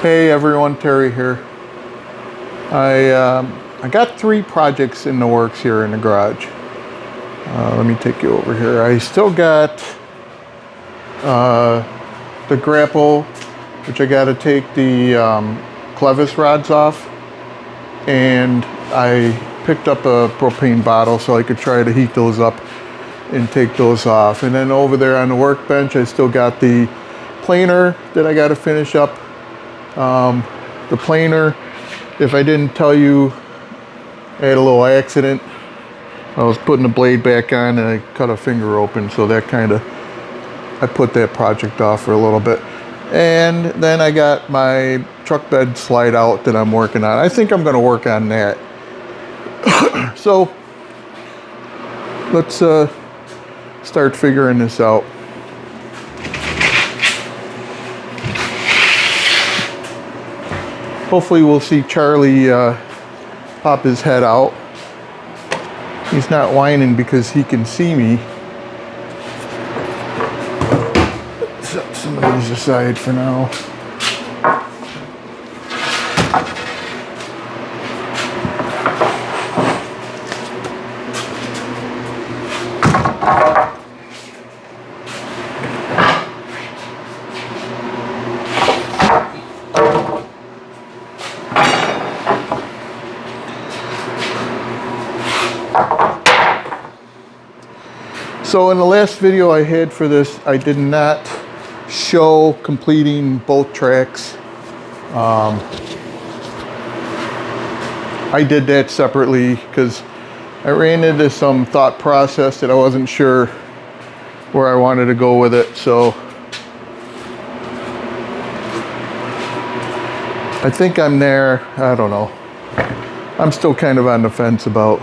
Hey everyone, Terry here. I got 3 projects in the works here in the garage. Let me take you over here. I still got the grapple, which I got to take the clevis rods off, and I picked up a propane bottle so I could try to heat those up and take those off. And then over there on the workbench, I still got the planer that I got to finish up. The planer, if I didn't tell you, I had a little accident. I was putting the blade back on and I cut a finger open, so that I put that project off for a little bit. And then I got my truck bed slide out that I'm working on. I think I'm going to work on that. So let's start figuring this out. Hopefully we'll see Charlie pop his head out. He's not whining because he can see me. Set some of these aside for now. So in the last video I had for this, I did not show completing both tracks. I did that separately because I ran into some thought process that I wasn't sure where I wanted to go with it. So I think I'm there. I don't know. I'm still kind of on the fence about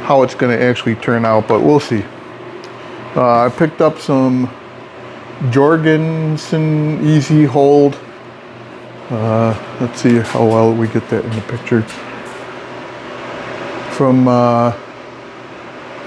how it's going to actually turn out, but we'll see. I picked up some Jorgensen Easy Hold. Let's see how well we get that in the picture. From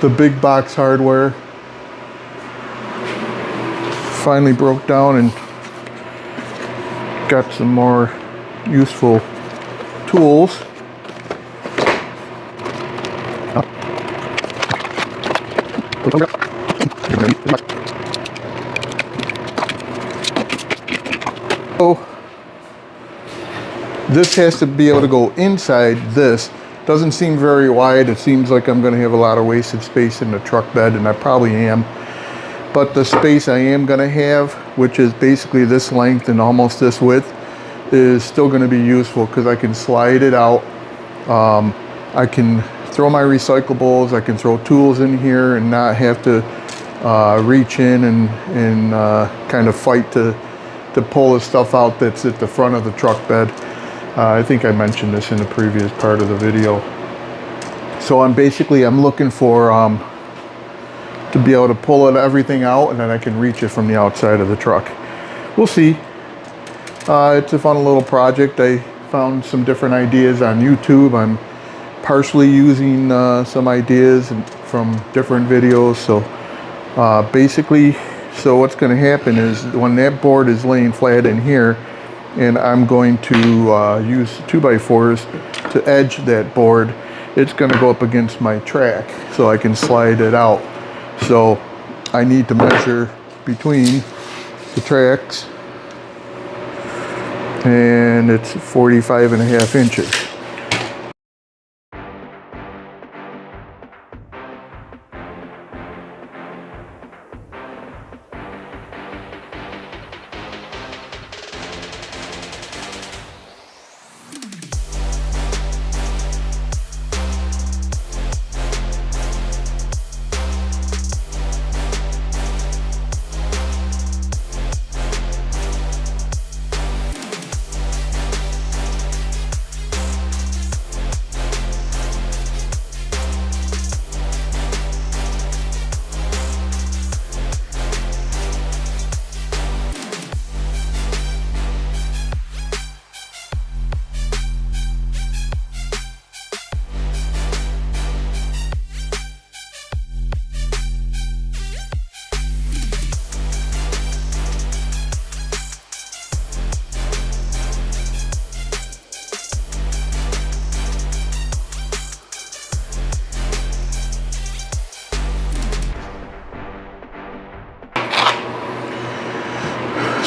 the Big Box Hardware. Finally broke down and got some more useful tools. So this has to be able to go inside this. Doesn't seem very wide. It seems like I'm going to have a lot of wasted space in the truck bed, and I probably am. But the space I am going to have, which is basically this length and almost this width, is still going to be useful because I can slide it out. I can throw my recyclables, I can throw tools in here and not have to reach in and kind of fight to pull the stuff out that's at the front of the truck bed. I think I mentioned this in the previous part of the video. So I'm looking for to be able to pull everything out, and then I can reach it from the outside of the truck. We'll see. It's a fun little project. I found some different ideas on YouTube. I'm partially using some ideas from different videos. So so what's going to happen is when that board is laying flat in here, and I'm going to use 2x4s to edge that board, it's going to go up against my track so I can slide it out. So I need to measure between the tracks, and it's 45.5 inches.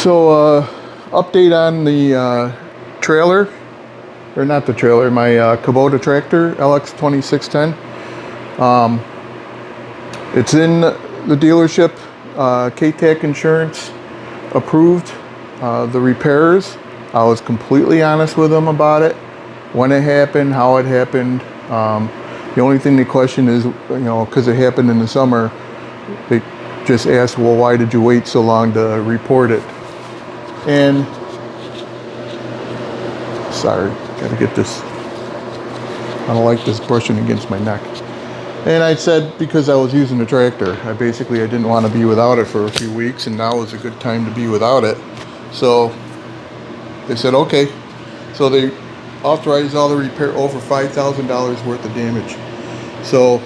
So, update on the trailer, or not the trailer, my Kubota tractor, LX 2610. It's in the dealership, KTAC insurance approved. The repairs, I was completely honest with them about it, when it happened, how it happened. The only thing they question is, because it happened in the summer, they just asked, well, why did you wait so long to report it? And sorry, gotta get this. I don't like this brushing against my neck. And I said, because I was using the tractor, I didn't want to be without it for a few weeks, and now is a good time to be without it. So they said, okay. So they authorized all the repair over $5,000 worth of damage. So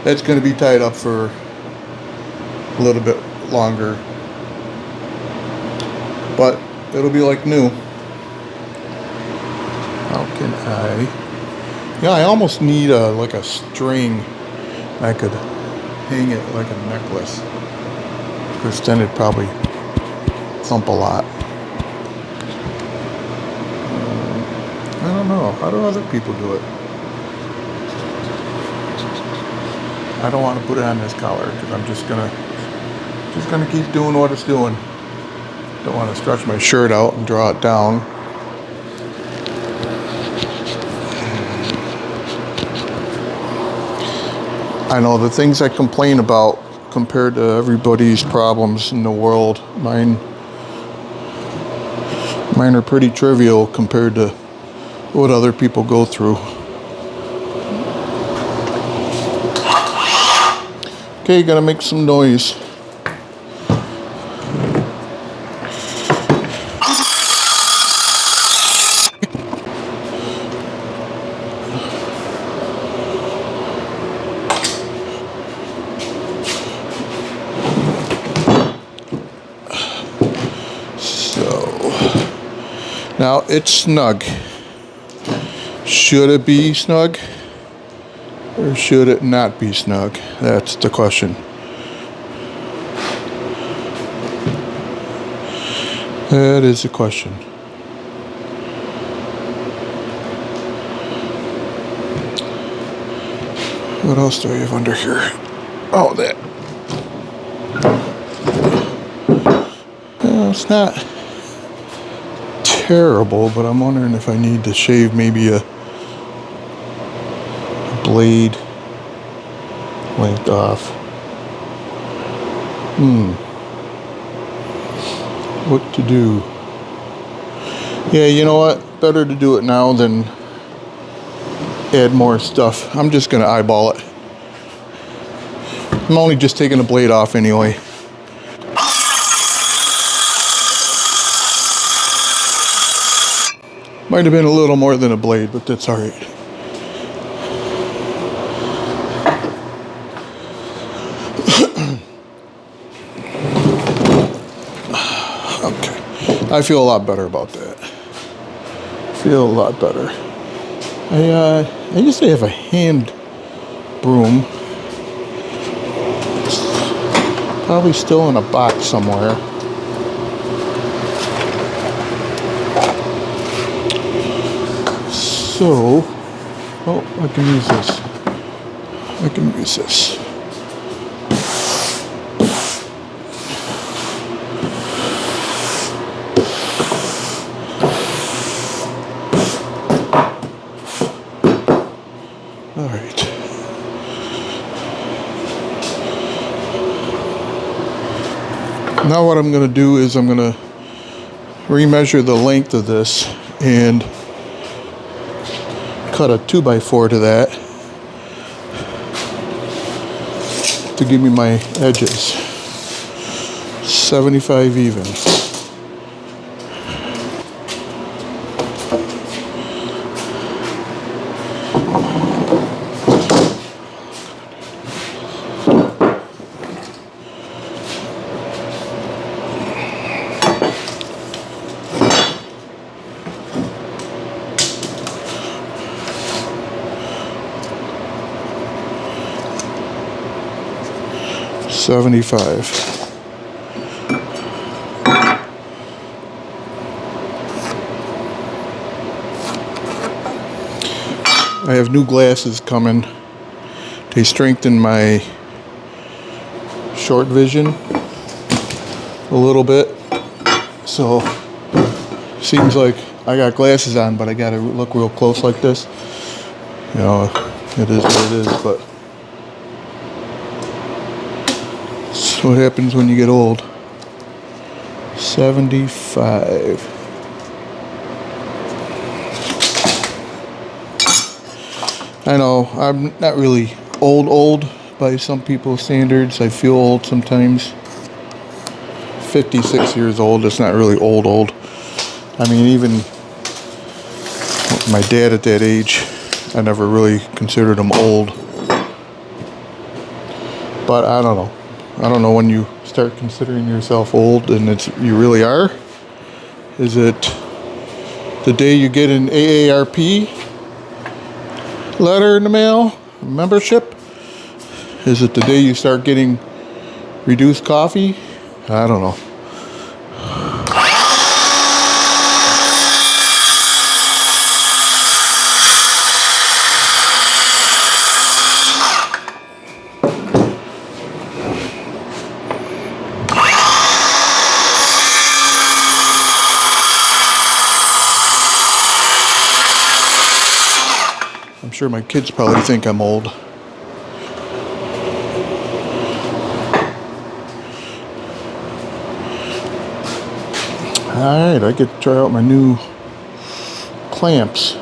that's going to be tied up for a little bit longer, but it'll be like new. How can I? Yeah, I almost need like a string. I could hang it like a necklace, because then it'd probably thump a lot. I don't know. How do other people do it? I don't want to put it on this collar because I'm just gonna keep doing what it's doing. Don't want to stretch my shirt out and draw it down. I know the things I complain about compared to everybody's problems in the world, mine are pretty trivial compared to what other people go through. Okay, gotta make some noise. Now it's snug. Should it be snug or should it not be snug? That's the question. That is the question. What else do I have under here? Oh, that. Well, it's not terrible, but I'm wondering if I need to shave maybe a blade length off. What to do? Yeah, you know what? Better to do it now than add more stuff. I'm just gonna eyeball it. I'm only just taking the blade off anyway. Might have been a little more than a blade, but that's all right. Okay, I feel a lot better about that. Feel a lot better. I used to have a hand broom. It's probably still in a box somewhere. So, oh, I can use this. I can use this. All right. Now what I'm going to do is I'm going to remeasure the length of this and cut a 2x4 to that to give me my edges. 75 even. $75. I have new glasses coming. They strengthen my short vision a little bit. So seems like I got glasses on, but I gotta look real close like this. You know, it is what it is, but that's what happens when you get old. 75. I know, I'm not really old by some people's standards. I feel old sometimes. 56 years old, it's not really old. I mean, even my dad at that age, I never really considered him old. But I don't know. I don't know when you start considering yourself old and you really are. Is it the day you get an AARP letter in the mail, membership? Is it the day you start getting reduced coffee? I don't know. I'm sure my kids probably think I'm old. Alright, I get to try out my new clamps.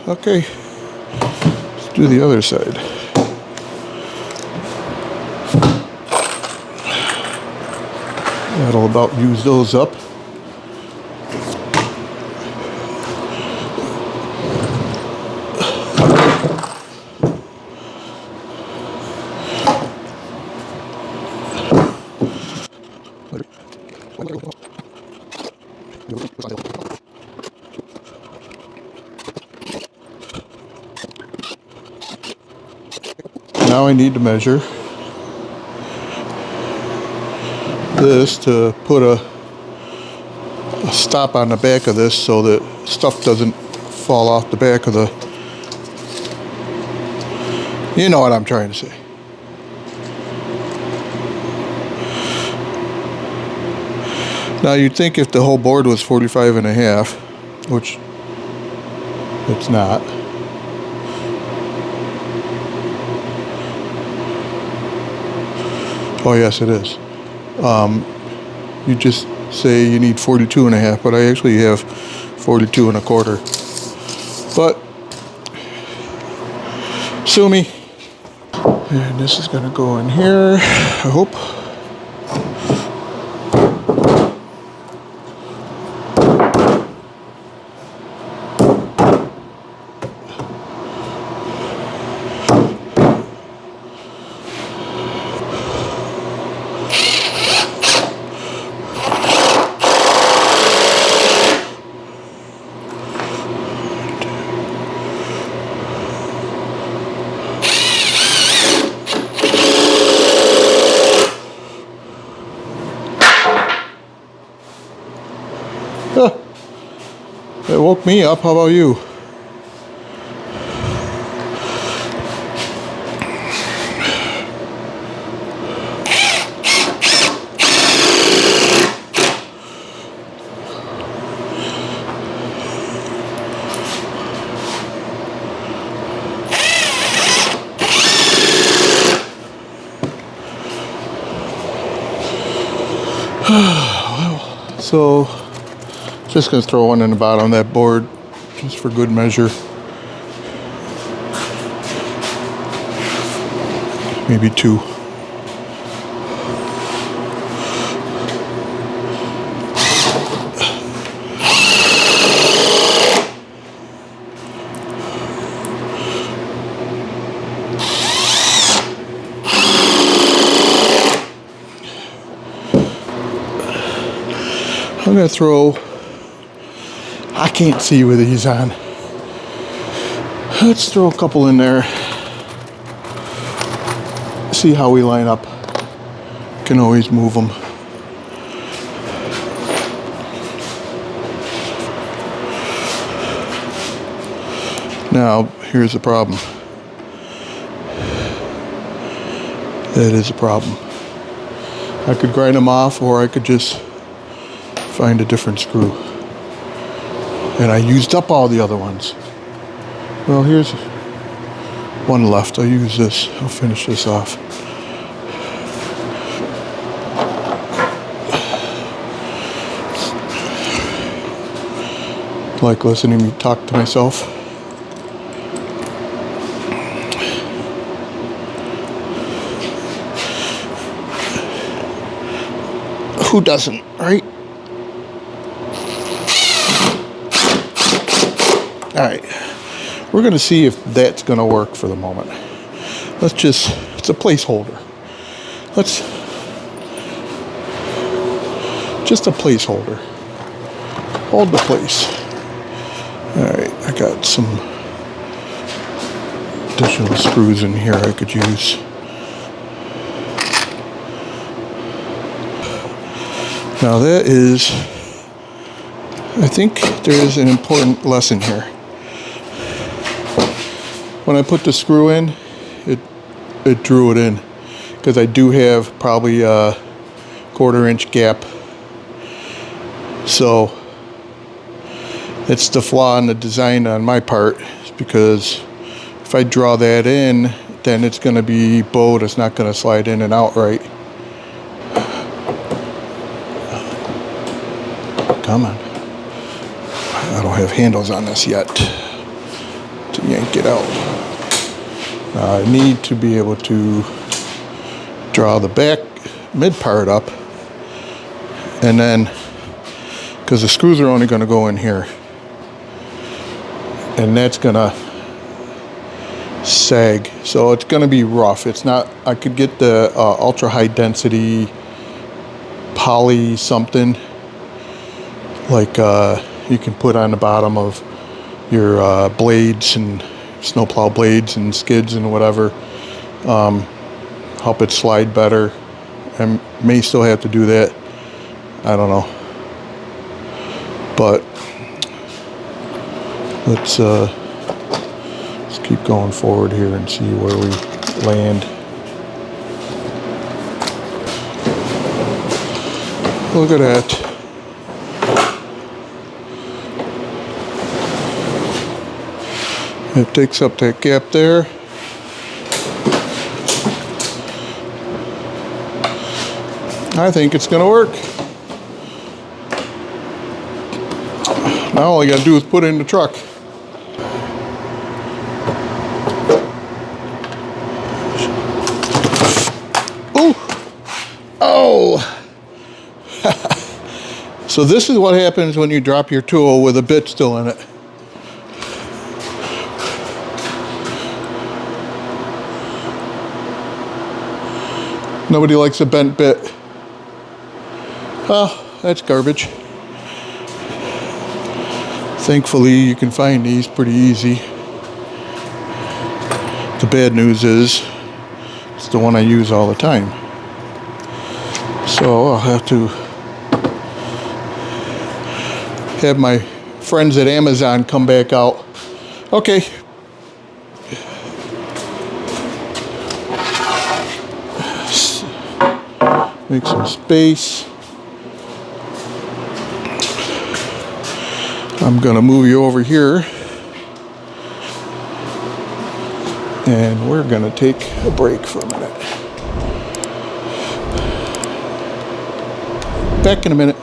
Okay, let's do the other side. That'll about use those up. Now I need to measure this to put a stop on the back of this so that stuff doesn't fall off the back of the... You know what I'm trying to say. Now you'd think if the whole board was 45.5, which it's not. Oh yes, it is. You just say you need 42.5, but I actually have 42.25. But sue me. And this is gonna go in here, I hope. It woke me up. How about you? So, just gonna throw one in the bottom of that board, just for good measure. Maybe two. I'm gonna throw, I can't see with these on. Let's throw a couple in there. See how we line up. Can always move them. Now, here's the problem. That is a problem. I could grind them off, or I could just find a different screw. And I used up all the other ones. Well, here's one left. I'll use this. I'll finish this off. Like listening to me talk to myself. Who doesn't, right? All right. We're going to see if that's going to work for the moment. Let's just, it's a placeholder. Just a placeholder. Hold the place. All right, I got some additional screws in here I could use. Now that is, I think there is an important lesson here. When I put the screw in, it drew it in, because I do have probably a 1/4 inch gap. So it's the flaw in the design on my part, because if I draw that in, then it's going to be bowed. It's not going to slide in and out right. Come on. I don't have handles on this yet to yank it out. I need to be able to draw the back mid part up, and then, because the screws are only going to go in here, and that's going to sag, so it's going to be rough. It's not, I could get the ultra high density poly something like you can put on the bottom of your blades and snowplow blades and skids and whatever, help it slide better. I may still have to do that, I don't know, but let's keep going forward here and see where we land. Look at that. It takes up that gap there. I think it's going to work. Now all I got to do is put it in the truck. Ooh! Oh! So this is what happens when you drop your tool with a bit still in it. Nobody likes a bent bit. Oh, that's garbage. Thankfully, you can find these pretty easy. The bad news is, it's the one I use all the time. So I'll have to have my friends at Amazon come back out. Okay. Make some space. I'm gonna move you over here, and we're gonna take a break for a minute. Back in a minute.